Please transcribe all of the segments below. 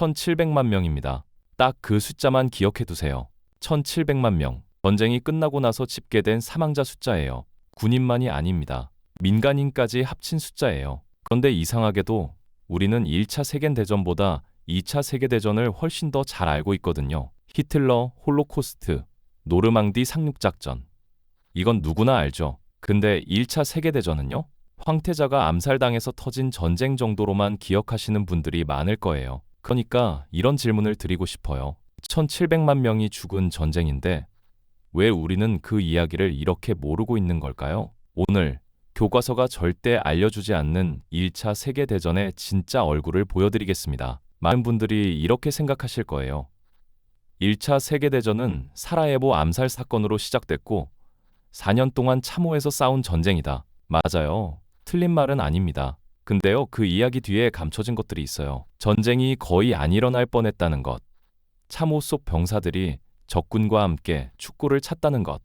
1700만 명입니다. 딱 그 숫자만 기억해 두세요. 1700만 명. 전쟁이 끝나고 나서 집계된 사망자 숫자예요. 군인만이 아닙니다. 민간인까지 합친 숫자예요. 그런데 이상하게도 우리는 1차 세계대전보다 2차 세계대전을 훨씬 더 잘 알고 있거든요. 히틀러, 홀로코스트, 노르망디 상륙작전. 이건 누구나 알죠. 근데 1차 세계대전은요? 황태자가 암살당해서 터진 전쟁 정도로만 기억하시는 분들이 많을 거예요. 그러니까 이런 질문을 드리고 싶어요. 1700만 명이 죽은 전쟁인데 왜 우리는 그 이야기를 이렇게 모르고 있는 걸까요? 오늘 교과서가 절대 알려주지 않는 1차 세계대전의 진짜 얼굴을 보여드리겠습니다. 많은 분들이 이렇게 생각하실 거예요. 1차 세계대전은 사라예보 암살 사건으로 시작됐고 4년 동안 참호해서 싸운 전쟁이다. 맞아요. 틀린 말은 아닙니다. 근데요, 그 이야기 뒤에 감춰진 것들이 있어요. 전쟁이 거의 안 일어날 뻔했다는 것. 참호 속 병사들이 적군과 함께 축구를 찼다는 것.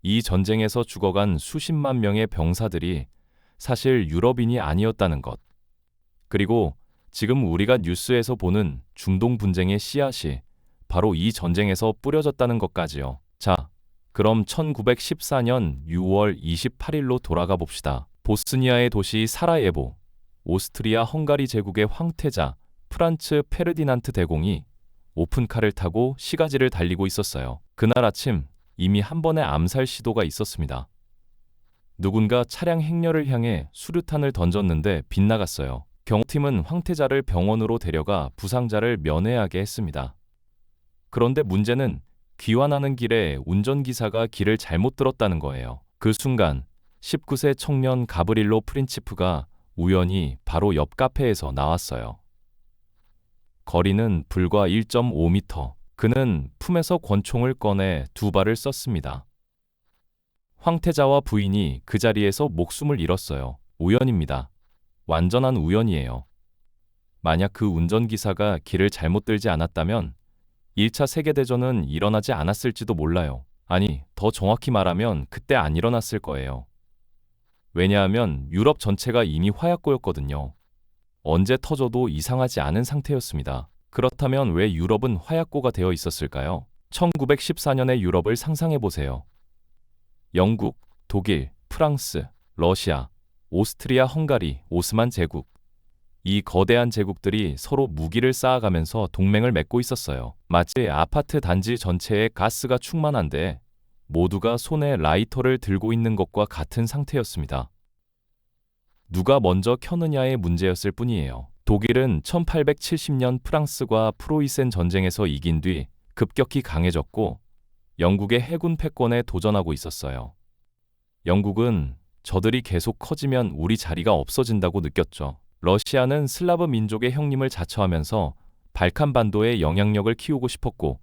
이 전쟁에서 죽어간 수십만 명의 병사들이 사실 유럽인이 아니었다는 것. 그리고 지금 우리가 뉴스에서 보는 중동 분쟁의 씨앗이 바로 이 전쟁에서 뿌려졌다는 것까지요. 자, 그럼 1914년 6월 28일로 돌아가 봅시다. 보스니아의 도시 사라예보, 오스트리아 헝가리 제국의 황태자 프란츠 페르디난트 대공이 오픈카를 타고 시가지를 달리고 있었어요. 그날 아침 이미 한 번의 암살 시도가 있었습니다. 누군가 차량 행렬을 향해 수류탄을 던졌는데 빗나갔어요. 경호팀은 황태자를 병원으로 데려가 부상자를 면회하게 했습니다. 그런데 문제는 귀환하는 길에 운전기사가 길을 잘못 들었다는 거예요. 그 순간 19세 청년 가브릴로 프린치프가 우연히 바로 옆 카페에서 나왔어요. 거리는 불과 1.5m. 그는 품에서 권총을 꺼내 두 발을 쐈습니다. 황태자와 부인이 그 자리에서 목숨을 잃었어요. 우연입니다. 완전한 우연이에요. 만약 그 운전기사가 길을 잘못 들지 않았다면 1차 세계대전은 일어나지 않았을지도 몰라요. 아니, 더 정확히 말하면 그때 안 일어났을 거예요. 왜냐하면 유럽 전체가 이미 화약고였거든요. 언제 터져도 이상하지 않은 상태였습니다. 그렇다면 왜 유럽은 화약고가 되어 있었을까요? 1914년의 유럽을 상상해 보세요. 영국, 독일, 프랑스, 러시아, 오스트리아, 헝가리, 오스만 제국. 이 거대한 제국들이 서로 무기를 쌓아가면서 동맹을 맺고 있었어요. 마치 아파트 단지 전체에 가스가 충만한데 모두가 손에 라이터를 들고 있는 것과 같은 상태였습니다. 누가 먼저 켜느냐의 문제였을 뿐이에요. 독일은 1870년 프랑스과 프로이센 전쟁에서 이긴 뒤 급격히 강해졌고 영국의 해군 패권에 도전하고 있었어요. 영국은 저들이 계속 커지면 우리 자리가 없어진다고 느꼈죠. 러시아는 슬라브 민족의 형님을 자처하면서 발칸 반도의 영향력을 키우고 싶었고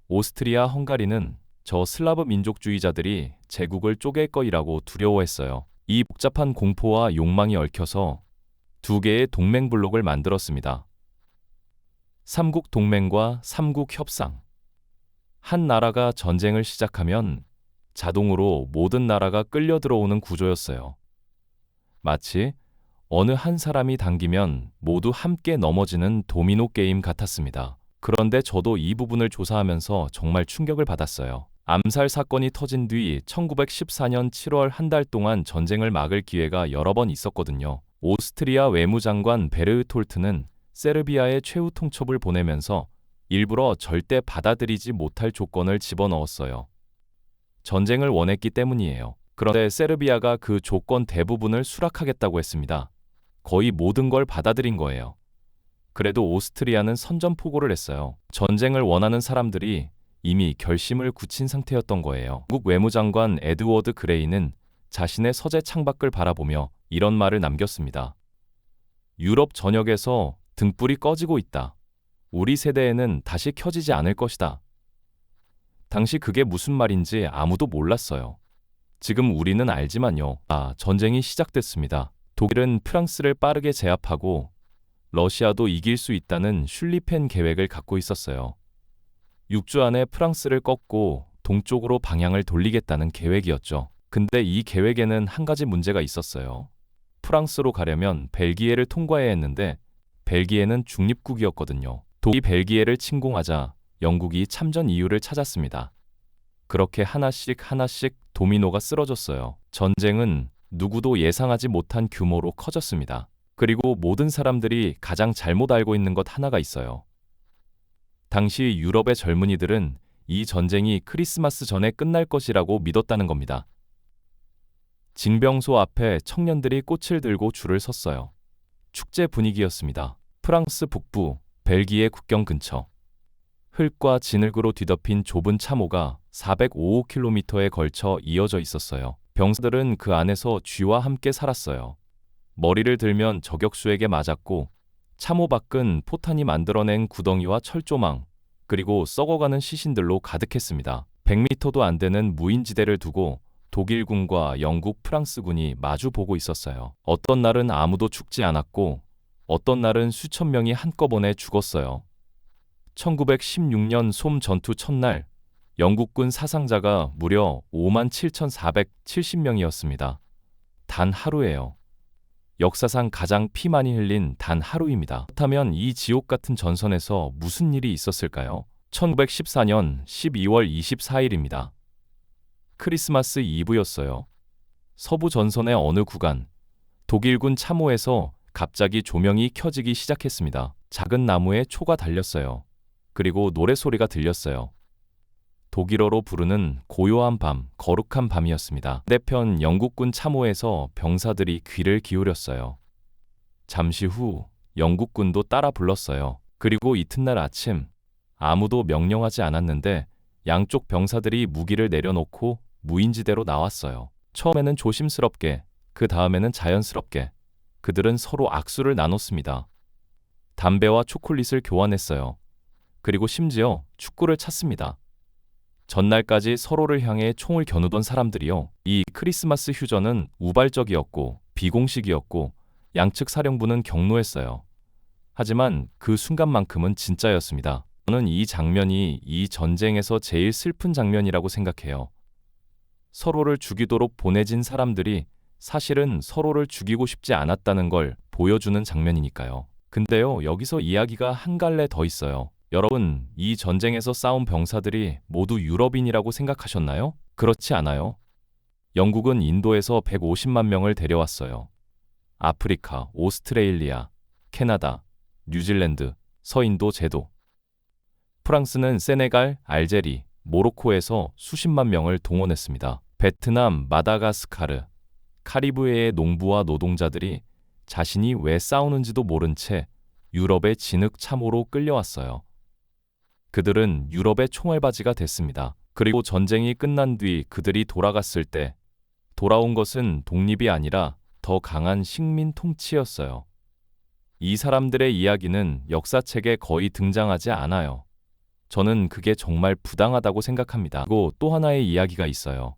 오스트리아 헝가리는 저 슬라브 민족주의자들이 제국을 쪼갤 거이라고 두려워했어요. 이 복잡한 공포와 욕망이 얽혀서 두 개의 동맹 블록을 만들었습니다. 삼국 동맹과 삼국 협상. 한 나라가 전쟁을 시작하면 자동으로 모든 나라가 끌려 들어오는 구조였어요. 마치 어느 한 사람이 당기면 모두 함께 넘어지는 도미노 게임 같았습니다. 그런데 저도 이 부분을 조사하면서 정말 충격을 받았어요. 암살 사건이 터진 뒤 1914년 7월 한 달 동안 전쟁을 막을 기회가 여러 번 있었거든요. 오스트리아 외무장관 베르토르트는 세르비아에 최후 통첩을 보내면서 일부러 절대 받아들이지 못할 조건을 집어넣었어요. 전쟁을 원했기 때문이에요. 그런데 세르비아가 그 조건 대부분을 수락하겠다고 했습니다. 거의 모든 걸 받아들인 거예요. 그래도 오스트리아는 선전포고를 했어요. 전쟁을 원하는 사람들이 이미 결심을 굳힌 상태였던 거예요. 미국 외무장관 에드워드 그레이는 자신의 서재 창밖을 바라보며 이런 말을 남겼습니다. 유럽 전역에서 등불이 꺼지고 있다. 우리 세대에는 다시 켜지지 않을 것이다. 당시 그게 무슨 말인지 아무도 몰랐어요. 지금 우리는 알지만요. 전쟁이 시작됐습니다. 독일은 프랑스를 빠르게 제압하고 러시아도 이길 수 있다는 슐리펜 계획을 갖고 있었어요. 6주 안에 프랑스를 꺾고 동쪽으로 방향을 돌리겠다는 계획이었죠. 근데 이 계획에는 한 가지 문제가 있었어요. 프랑스로 가려면 벨기에를 통과해야 했는데 벨기에는 중립국이었거든요. 독일이 벨기에를 침공하자 영국이 참전 이유를 찾았습니다. 그렇게 하나씩 하나씩 도미노가 쓰러졌어요. 전쟁은 누구도 예상하지 못한 규모로 커졌습니다. 그리고 모든 사람들이 가장 잘못 알고 있는 것 하나가 있어요. 당시 유럽의 젊은이들은 이 전쟁이 크리스마스 전에 끝날 것이라고 믿었다는 겁니다. 징병소 앞에 청년들이 꽃을 들고 줄을 섰어요. 축제 분위기였습니다. 프랑스 북부, 벨기에 국경 근처. 흙과 진흙으로 뒤덮인 좁은 참호가 405km에 걸쳐 이어져 있었어요. 병사들은 그 안에서 쥐와 함께 살았어요. 머리를 들면 저격수에게 맞았고 참호 밖은 포탄이 만들어낸 구덩이와 철조망, 그리고 썩어가는 시신들로 가득했습니다. 100m도 안 되는 무인지대를 두고 독일군과 영국, 프랑스군이 마주 보고 있었어요. 어떤 날은 아무도 죽지 않았고 어떤 날은 수천 명이 한꺼번에 죽었어요. 1916년 솜 전투 첫날 영국군 사상자가 무려 57,470명이었습니다. 단 하루예요. 역사상 가장 피 많이 흘린 단 하루입니다. 그렇다면 이 지옥 같은 전선에서 무슨 일이 있었을까요? 1914년 12월 24일입니다. 크리스마스 이브였어요. 서부 전선의 어느 구간, 독일군 참호에서 갑자기 조명이 켜지기 시작했습니다. 작은 나무에 초가 달렸어요. 그리고 노래소리가 들렸어요. 독일어로 부르는 고요한 밤, 거룩한 밤이었습니다. 반대편 영국군 참호에서 병사들이 귀를 기울였어요. 잠시 후 영국군도 따라 불렀어요. 그리고 이튿날 아침, 아무도 명령하지 않았는데 양쪽 병사들이 무기를 내려놓고 무인지대로 나왔어요. 처음에는 조심스럽게, 그 다음에는 자연스럽게 그들은 서로 악수를 나눴습니다. 담배와 초콜릿을 교환했어요. 그리고 심지어 축구를 찼습니다. 전날까지 서로를 향해 총을 겨누던 사람들이요. 이 크리스마스 휴전은 우발적이었고 비공식이었고 양측 사령부는 경로했어요. 하지만 그 순간만큼은 진짜였습니다. 저는 이 장면이 이 전쟁에서 제일 슬픈 장면이라고 생각해요. 서로를 죽이도록 보내진 사람들이 사실은 서로를 죽이고 싶지 않았다는 걸 보여주는 장면이니까요. 근데요, 여기서 이야기가 한 갈래 더 있어요. 여러분, 이 전쟁에서 싸운 병사들이 모두 유럽인이라고 생각하셨나요? 그렇지 않아요. 영국은 인도에서 150만 명을 데려왔어요. 아프리카, 오스트레일리아, 캐나다, 뉴질랜드, 서인도 제도. 프랑스는 세네갈, 알제리, 모로코에서 수십만 명을 동원했습니다. 베트남, 마다가스카르, 카리브해의 농부와 노동자들이 자신이 왜 싸우는지도 모른 채 유럽의 진흙 참호로 끌려왔어요. 그들은 유럽의 총알바지가 됐습니다. 그리고 전쟁이 끝난 뒤 그들이 돌아갔을 때 돌아온 것은 독립이 아니라 더 강한 식민 통치였어요. 이 사람들의 이야기는 역사책에 거의 등장하지 않아요. 저는 그게 정말 부당하다고 생각합니다. 그리고 또 하나의 이야기가 있어요.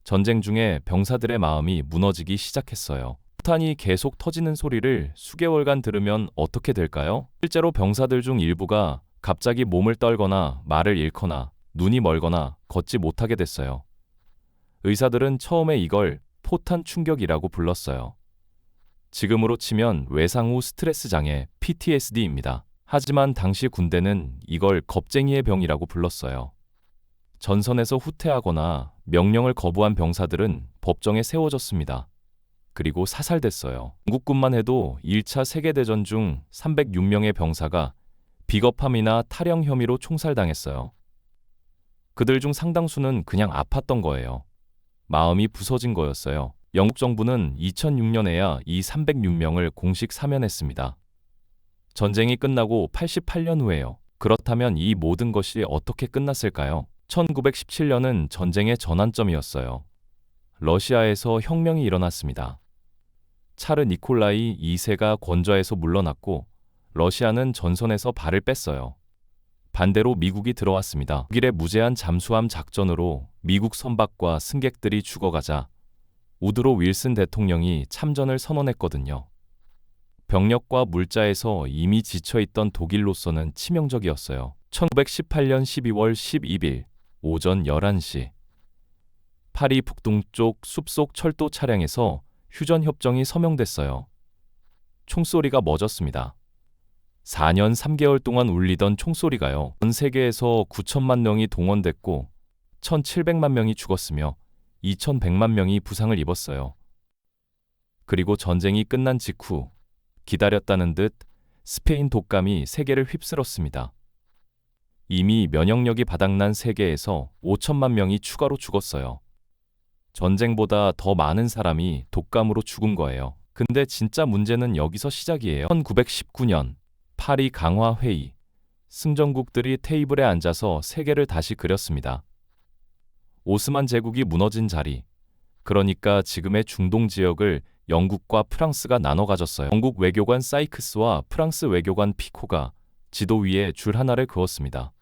전쟁 중에 병사들의 마음이 무너지기 시작했어요. 폭탄이 계속 터지는 소리를 수개월간 들으면 어떻게 될까요? 실제로 병사들 중 일부가 갑자기 몸을 떨거나 말을 잃거나 눈이 멀거나 걷지 못하게 됐어요. 의사들은 처음에 이걸 포탄 충격이라고 불렀어요. 지금으로 치면 외상 후 스트레스 장애 PTSD입니다. 하지만 당시 군대는 이걸 겁쟁이의 병이라고 불렀어요. 전선에서 후퇴하거나 명령을 거부한 병사들은 법정에 세워졌습니다. 그리고 사살됐어요. 영국군만 해도 1차 세계대전 중 306명의 병사가 비겁함이나 탈영 혐의로 총살당했어요. 그들 중 상당수는 그냥 아팠던 거예요. 마음이 부서진 거였어요. 영국 정부는 2006년에야 이 306명을 공식 사면했습니다. 전쟁이 끝나고 88년 후에요. 그렇다면 이 모든 것이 어떻게 끝났을까요? 1917년은 전쟁의 전환점이었어요. 러시아에서 혁명이 일어났습니다. 차르 니콜라이 2세가 권좌에서 물러났고 러시아는 전선에서 발을 뺐어요. 반대로 미국이 들어왔습니다. 독일의 무제한 잠수함 작전으로 미국 선박과 승객들이 죽어가자 우드로 윌슨 대통령이 참전을 선언했거든요. 병력과 물자에서 이미 지쳐있던 독일로서는 치명적이었어요. 1918년 12월 12일 오전 11시 파리 북동쪽 숲속 철도 차량에서 휴전 협정이 서명됐어요. 총소리가 멎었습니다. 4년 3개월 동안 울리던 총소리가요. 전 세계에서 9천만 명이 동원됐고 1,700만 명이 죽었으며 2,100만 명이 부상을 입었어요. 그리고 전쟁이 끝난 직후 기다렸다는 듯 스페인 독감이 세계를 휩쓸었습니다. 이미 면역력이 바닥난 세계에서 5천만 명이 추가로 죽었어요. 전쟁보다 더 많은 사람이 독감으로 죽은 거예요. 근데 진짜 문제는 여기서 시작이에요. 1919년 파리 강화 회의. 승전국들이 테이블에 앉아서 세계를 다시 그렸습니다. 오스만 제국이 무너진 자리. 그러니까 지금의 중동 지역을 영국과 프랑스가 나눠 가졌어요. 영국 외교관 사이크스와 프랑스 외교관 피코가 지도 위에 줄 하나를 그었습니다.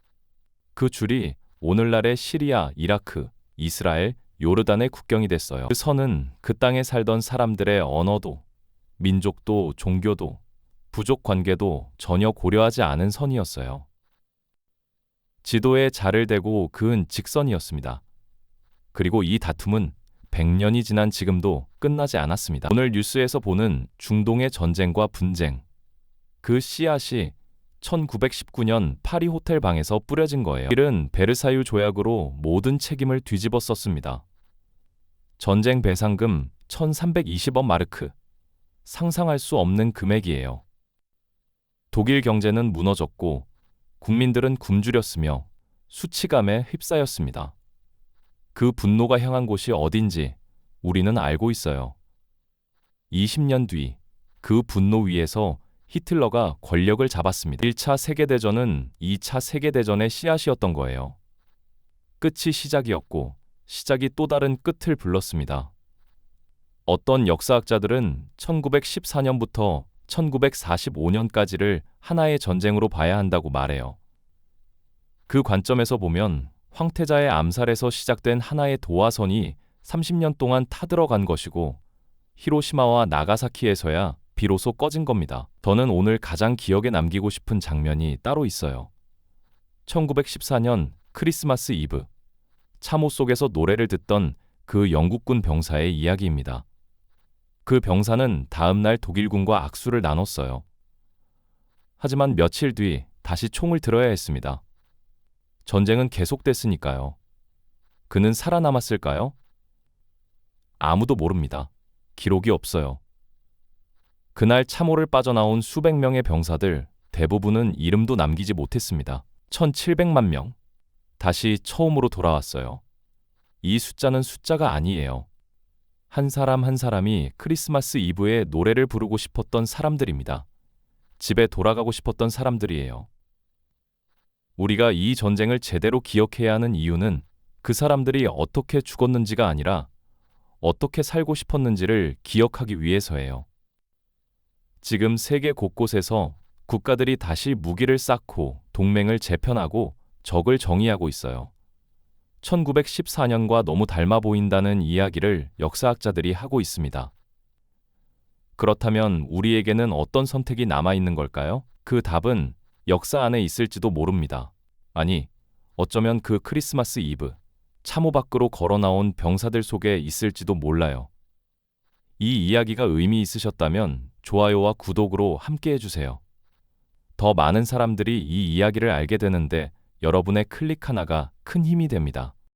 그 줄이 오늘날의 시리아, 이라크, 이스라엘, 요르단의 국경이 됐어요. 그 선은 그 땅에 살던 사람들의 언어도, 민족도, 종교도, 부족 관계도 전혀 고려하지 않은 선이었어요. 지도에 자를 대고 그은 직선이었습니다. 그리고 이 다툼은 100년이 지난 지금도 끝나지 않았습니다. 오늘 뉴스에서 보는 중동의 전쟁과 분쟁. 그 씨앗이 1919년 파리 호텔 방에서 뿌려진 거예요. 일은 베르사유 조약으로 모든 책임을 뒤집어 썼습니다. 전쟁 배상금 1320억 마르크. 상상할 수 없는 금액이에요. 독일 경제는 무너졌고 국민들은 굶주렸으며 수치감에 휩싸였습니다. 그 분노가 향한 곳이 어딘지 우리는 알고 있어요. 20년 뒤 그 분노 위에서 히틀러가 권력을 잡았습니다. 1차 세계대전은 2차 세계대전의 씨앗이었던 거예요. 끝이 시작이었고 시작이 또 다른 끝을 불렀습니다. 어떤 역사학자들은 1914년부터 1945년까지를 하나의 전쟁으로 봐야 한다고 말해요. 그 관점에서 보면 황태자의 암살에서 시작된 하나의 도화선이 30년 동안 타들어간 것이고 히로시마와 나가사키에서야 비로소 꺼진 겁니다. 저는 오늘 가장 기억에 남기고 싶은 장면이 따로 있어요. 1914년 크리스마스 이브, 참호 속에서 노래를 듣던 그 영국군 병사의 이야기입니다. 그 병사는 다음날 독일군과 악수를 나눴어요. 하지만 며칠 뒤 다시 총을 들어야 했습니다. 전쟁은 계속됐으니까요. 그는 살아남았을까요? 아무도 모릅니다. 기록이 없어요. 그날 참호를 빠져나온 수백 명의 병사들 대부분은 이름도 남기지 못했습니다. 1,700만 명. 다시 처음으로 돌아왔어요. 이 숫자는 숫자가 아니에요. 한 사람 한 사람이 크리스마스 이브에 노래를 부르고 싶었던 사람들입니다. 집에 돌아가고 싶었던 사람들이에요. 우리가 이 전쟁을 제대로 기억해야 하는 이유는 그 사람들이 어떻게 죽었는지가 아니라 어떻게 살고 싶었는지를 기억하기 위해서예요. 지금 세계 곳곳에서 국가들이 다시 무기를 쌓고 동맹을 재편하고 적을 정의하고 있어요. 1914년과 너무 닮아 보인다는 이야기를 역사학자들이 하고 있습니다. 그렇다면 우리에게는 어떤 선택이 남아 있는 걸까요? 그 답은 역사 안에 있을지도 모릅니다. 아니, 어쩌면 그 크리스마스 이브, 참호 밖으로 걸어 나온 병사들 속에 있을지도 몰라요. 이 이야기가 의미 있으셨다면 좋아요와 구독으로 함께 해주세요. 더 많은 사람들이 이 이야기를 알게 되는데 여러분의 클릭 하나가 큰 힘이 됩니다.